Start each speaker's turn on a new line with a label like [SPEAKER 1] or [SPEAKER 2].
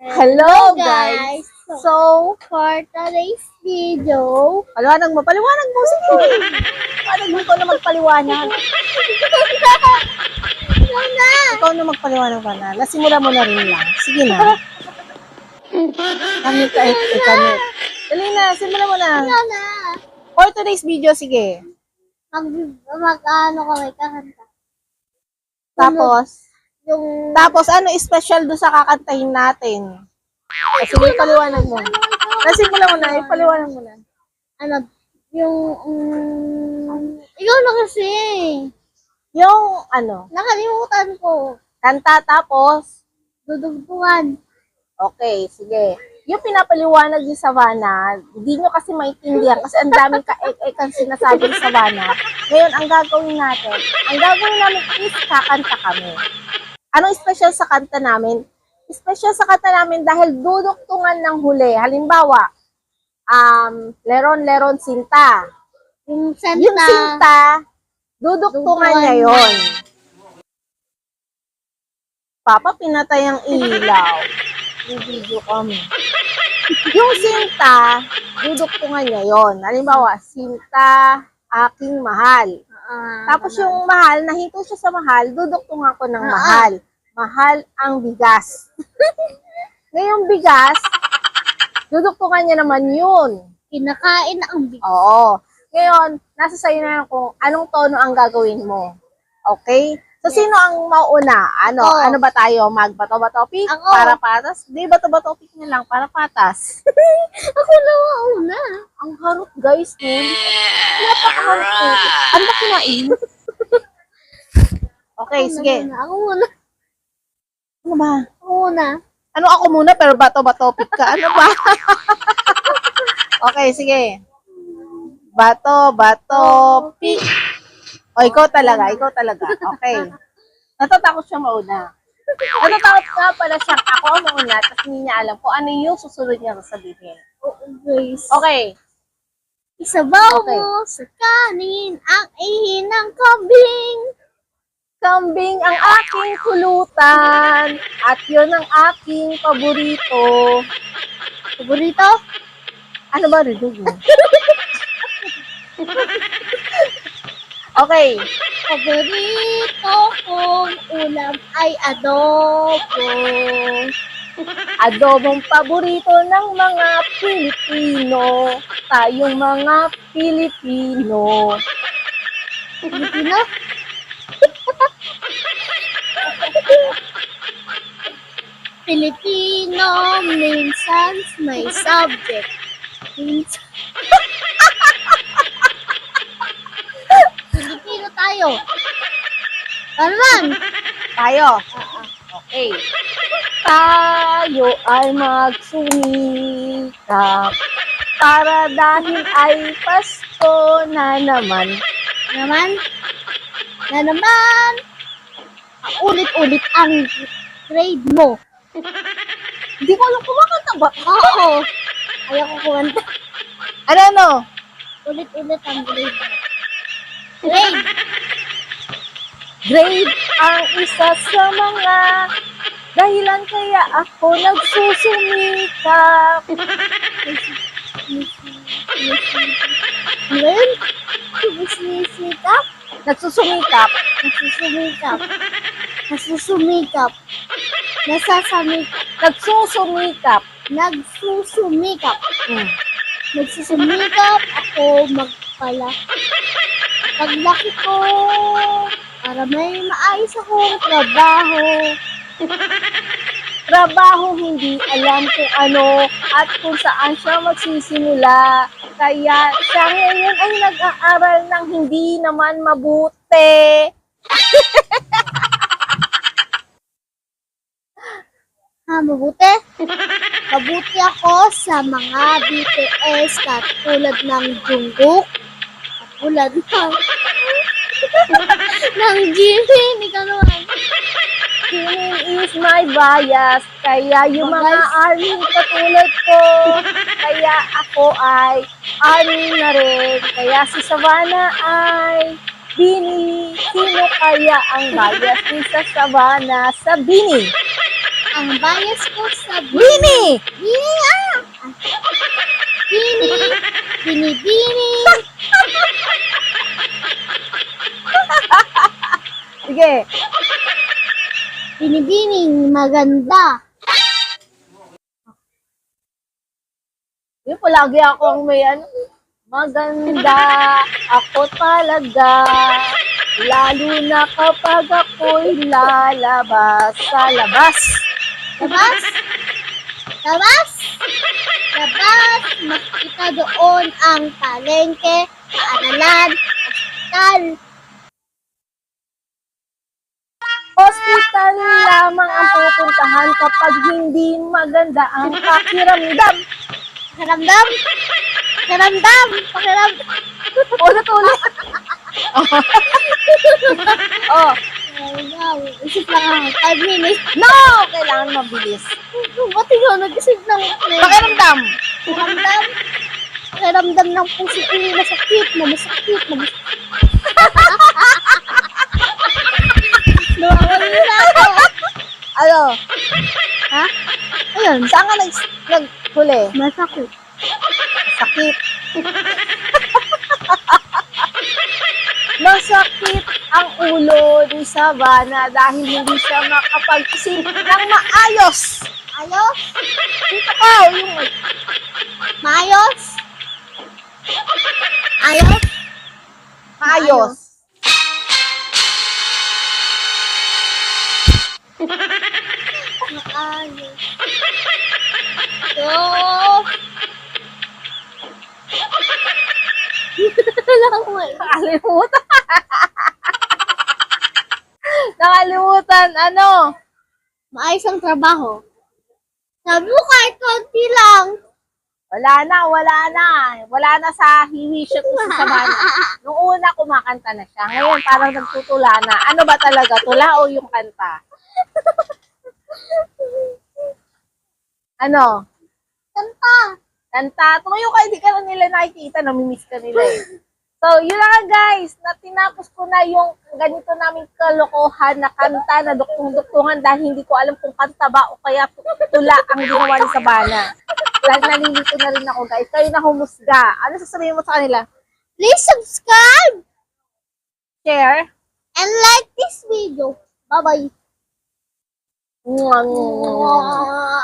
[SPEAKER 1] Hello guys! So,
[SPEAKER 2] For today's video,
[SPEAKER 1] paliwanag mo. Sige. Paliwanag mo, ikaw na magpaliwanag. Ikaw na magpaliwanag ka na. Nasimula mo na rin lang. Sige na. Kami ka, kami. Dali na, simula mo na. For today's video, sige.
[SPEAKER 2] mag-ano kami kakanta.
[SPEAKER 1] Tapos,
[SPEAKER 2] Yung,
[SPEAKER 1] ano special doon sa kakantahin natin? Sige, paliwanag mo. Nasimula mo na, ipaliwanag mo na.
[SPEAKER 2] ano, yung, ikaw na kasi.
[SPEAKER 1] Yung,
[SPEAKER 2] Nakalimutan ko.
[SPEAKER 1] kanta tapos,
[SPEAKER 2] Dudugtungan.
[SPEAKER 1] okay, sige. Yung pinapaliwanag ni Savannah, hindi nyo kasi maintindihan kasi ang daming ka-ek-ekan sinasabi ni Savannah. Ngayon, ang gagawin namin is kakanta kami. Anong special sa kanta namin? Special sa kanta namin dahil duduktungan ng huli. Halimbawa, Leron-Leron Sinta.
[SPEAKER 2] Yung senta.
[SPEAKER 1] Yung Sinta, duduktungan niya yun. Papa, pinatay ang ilaw. Video kami. Yung Sinta, duduktungan niya yon. Halimbawa, Sinta, aking mahal. Tapos yung mahal, nahinto siya sa mahal, duduktungan ko ng mahal. Mahal ang bigas. Ngayong bigas, duduktungan niya naman yun.
[SPEAKER 2] Kinakain na ang bigas.
[SPEAKER 1] Oo. Ngayon, nasa sa'yo na lang kung anong tono ang gagawin mo. Okay? So, sino ang mauna? Ano ba tayo? Magbato-ba-topic?
[SPEAKER 2] Ako.
[SPEAKER 1] Para patas? Di, bato-ba-topic na lang, para patas.
[SPEAKER 2] Ako na una.
[SPEAKER 1] Ang harot, guys, nun. Napakaharot ko. Ano ba kinain? Okay, sige.
[SPEAKER 2] Ako muna.
[SPEAKER 1] Ano ba?
[SPEAKER 2] Ako muna.
[SPEAKER 1] Ano ako muna, pero bato-ba-topic ka? Ano ba? Okay, sige. Bato-ba-topic. O, ikaw talaga. Okay. Natatakot siya mauna. Natatakot nga pala siya. Ako ang mauna, tapos hindi niya alam kung ano yung susunod niya sasabihin.
[SPEAKER 2] Guys.
[SPEAKER 1] Okay.
[SPEAKER 2] Isabaw
[SPEAKER 1] Okay.
[SPEAKER 2] mo sa kanin ang ihi ng kambing.
[SPEAKER 1] Kambing ang aking kulutan at yun ang aking paborito.
[SPEAKER 2] Paborito?
[SPEAKER 1] Ano ba rin mo? Okay.
[SPEAKER 2] Paborito kong ulam ay adobo.
[SPEAKER 1] Adobong paborito ng mga Pilipino. Tayong mga Pilipino.
[SPEAKER 2] Pilipino? Filipino, minsan may subject. Minsan. Filipino tayo. Ano man?
[SPEAKER 1] Tayo. Okay. Tayo ay magsumikap para dahil ay Pasko na naman.
[SPEAKER 2] Naman? Na naman? Ulit-ulit ang grade mo.
[SPEAKER 1] Hindi ko alam kumakanta ba?
[SPEAKER 2] Oo. Ayaw ko kumanta.
[SPEAKER 1] Ano?
[SPEAKER 2] Ulit-ulit ang grade mo. Grade.
[SPEAKER 1] Grade ang isa sa mga dahilan kaya ako nagsusumikap.
[SPEAKER 2] Ano yun? Sumisikap?
[SPEAKER 1] Nagsusumikap.
[SPEAKER 2] Nagsusumikap. Nagsusumikap. Nasasamik.
[SPEAKER 1] Nagsusumikap.
[SPEAKER 2] Nagsusumikap.
[SPEAKER 1] Hmm.
[SPEAKER 2] Nagsusumikap ako magpala. Paglaki ko, para may maayos akong trabaho.
[SPEAKER 1] Trabaho hindi alam kung ano at kung saan siya magsisimula. Kaya siya ngayon ay nag-aaral ng hindi naman mabuti.
[SPEAKER 2] Mabuti? Mabuti ako sa mga BTS katulad ng Jungkook. Katulad ng Jimin. Ikaw naman.
[SPEAKER 1] Jimin is my bias. Kaya yung mga army katulad ko, kaya ako ay army na rin. Kaya si Savannah ay Bini. Sino kaya ang bias ni sa Savannah sa Bini?
[SPEAKER 2] Ang bias ko sa
[SPEAKER 1] Bini!
[SPEAKER 2] Bini nga! Bini! Bini, bini!
[SPEAKER 1] Sige.
[SPEAKER 2] Binibining maganda.
[SPEAKER 1] Yung palagi akong may ano, maganda ako talaga. Lalo na kapag ako'y lalabas sa labas.
[SPEAKER 2] Labas! Labas! Labas! Makita doon ang palengke, paaralan, ospital.
[SPEAKER 1] Hospital lamang ang pupuntahan kapag hindi maganda ang pakiramdam.
[SPEAKER 2] Pakiramdam! Pakiramdam! Pakiramdam!
[SPEAKER 1] Ulit-ulit. Oh,
[SPEAKER 2] Pakiramdam! Isip lang ako. 5 minutes.
[SPEAKER 1] no! Kailangan mabilis.
[SPEAKER 2] Ba't ikaw nag-isip ng
[SPEAKER 1] Pakiramdam.
[SPEAKER 2] pakiramdam? Pakiramdam ng puso ko yung masakit, masakit, masakit. Nawawala ako.
[SPEAKER 1] Ano?
[SPEAKER 2] Ha? Ayun,
[SPEAKER 1] Saan ka naghuli?
[SPEAKER 2] masakit.
[SPEAKER 1] Sakit. Masakit ang ulo ni Savannah dahil hindi siya makapag-isip ng maayos.
[SPEAKER 2] Ayos?
[SPEAKER 1] Dito ka, yung
[SPEAKER 2] Mayos? Ayos?
[SPEAKER 1] maayos.
[SPEAKER 2] Maayos. So,
[SPEAKER 1] Nakalimutan. Nakalimutan, ano?
[SPEAKER 2] maayos ang trabaho. Sabi mo kahit konti lang.
[SPEAKER 1] Wala na, wala na. Wala na sa hiwi siya ko sa Savannah. Nung una, kumakanta na siya. Ngayon, parang nagtutula na. Ano ba talaga? Tula o yung kanta? Ano?
[SPEAKER 2] Kanta.
[SPEAKER 1] Kanta. Tumayo ka, hindi ka na nila nakikita. Namimiss ka nila eh. So, yun na nga guys. Tinapos ko na yung ganito naming kalokohan na kanta na duktong-duktungan dahil hindi ko alam kung kanta ba o kaya tula ang ginawa ni Savannah. Dahil nalilito na rin ako guys. Kayo na humusga. Ano sasabihin mo sa kanila?
[SPEAKER 2] Please subscribe
[SPEAKER 1] Share.
[SPEAKER 2] and like this video. Bye-bye.
[SPEAKER 1] Mwah, mwah, mwah.